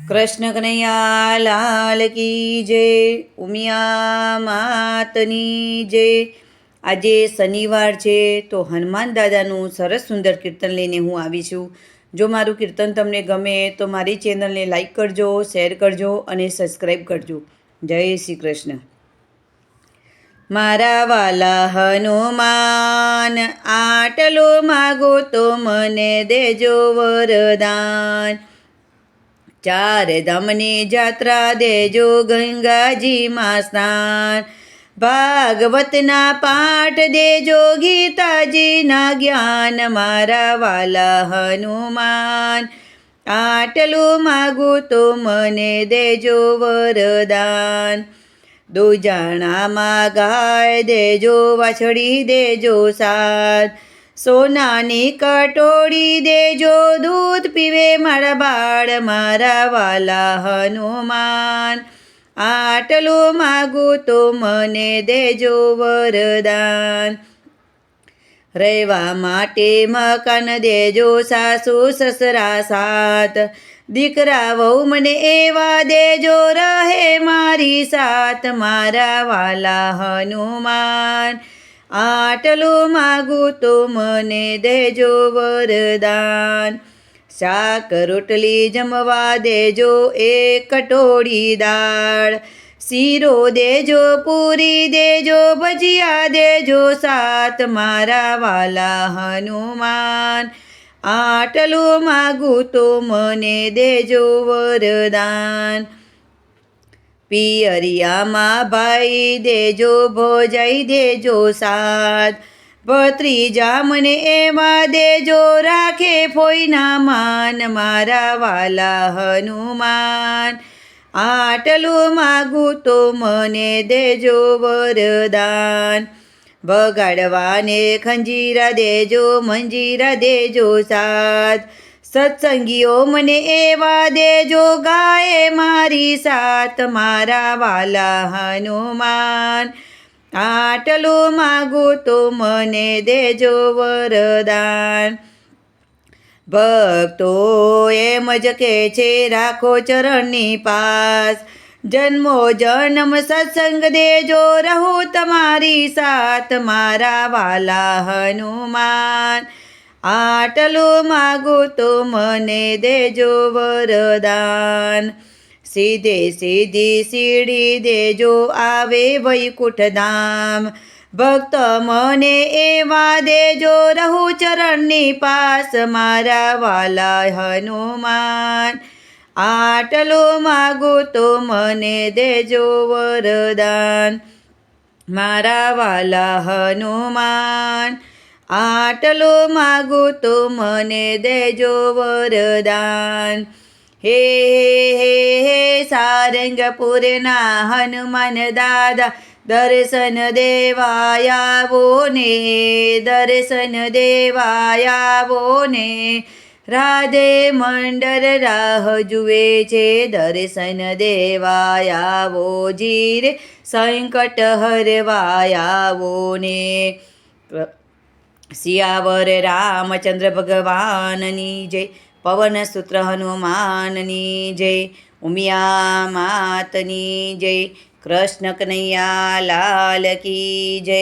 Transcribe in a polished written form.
કૃષ્ણ કનૈયા લાલ કી જય, ઉમિયા માતની જય। આજે શનિવાર છે તો હનુમાન દાદાનું સરસ સુંદર કીર્તન લઈને હું આવી છું। જો મારું કીર્તન તમને ગમે તો મારી ચેનલને લાઈક કરજો, શેર કરજો અને સબસ્ક્રાઈબ કરજો। જય શ્રી કૃષ્ણ। મારા વાલા હનુમાન, આટલો માગો તો મને દેજો વરદાન। ચાર ધામની જાત્રા દેજો, ગંગાજીમાં સ્નાન। ભાગવતના પાઠ દેજો, ગીતાજીના જ્ઞાન। મારા વાલા હનુમાન, આટલું માગું તો મને દેજો વરદાન। દુજાણામાં ગાય દેજો, વાછડી દેજો સાત। સોનાની કટોરી દેજો, દૂધ પીવે મારા બાળ। મારા વાલા હનુમાન, આટલું માગું તો મને દેજો વરદાન। રહેવા માટે મકાન દેજો, સાસુ સસરા સાથ। દીકરા વહુ મને એવા દેજો, રહે મારી સાથ। મારા વાલા હનુમાન, આટલું માગું તો મને દેજો વરદાન। શાક રોટલી જમવા દેજો, એક કટોરી દાળ। શીરો દેજો, પૂરી દેજો, ભજીયા દેજો સાત। મારા વાલા હનુમાન, આટલું માગું તો મને દેજો વરદાન। પિયરિયામાં ભાઈ દેજો, ભોજાઈ દેજો સાત। ભત્રીજા મને એવા દેજો, રાખે ફોઈના માન। મારા વાલા હનુમાન, આટલું માગું તો મને દેજો વરદાન। વગાડવાને ખંજીરા દેજો, મંજીરા દેજો સાત। સત્સંગીઓ મને એવા દેજો, ગાય મારી સાથ। મારા વાલા હનુમાન, આટલું માગું તો મને દેજો વરદાન। ભક્તો એમ જ કહે છે, રાખો ચરણની પાસ। જન્મો જન્મ સત્સંગ દેજો, રહું તમારી સાથ। મારા વાલા હનુમાન, આટલું માગું તો મને દેજો વરદાન। સીધે સીધી સીડી દેજો, આવે વૈકુંઠ ધામ। ભક્ત મને એવા દેજો, રહું ચરણની પાસ। મારા વાલા હનુમાન, આટલું માગું તો મને દેજો વરદાન। મારા વાલા હનુમાન, આટલું માગું તો મને દેજો વરદાન। હે હે હે સારંગપુરના હનુમાન દાદા, દર્શન દેવા આવો ને, દર્શન દેવા આવો ને। રાધે મંડળ રાહ જુએ છે, દર્શન દેવા આવો જીરે, સંકટ હરવા આવો ને। સિયાવર રામચંદ્ર ભગવાનની જય, પવન સૂત્ર હનુમાનની જય, ઉમિયા માતની જય। કૃષ્ણ કનૈયા લાલ કી જય।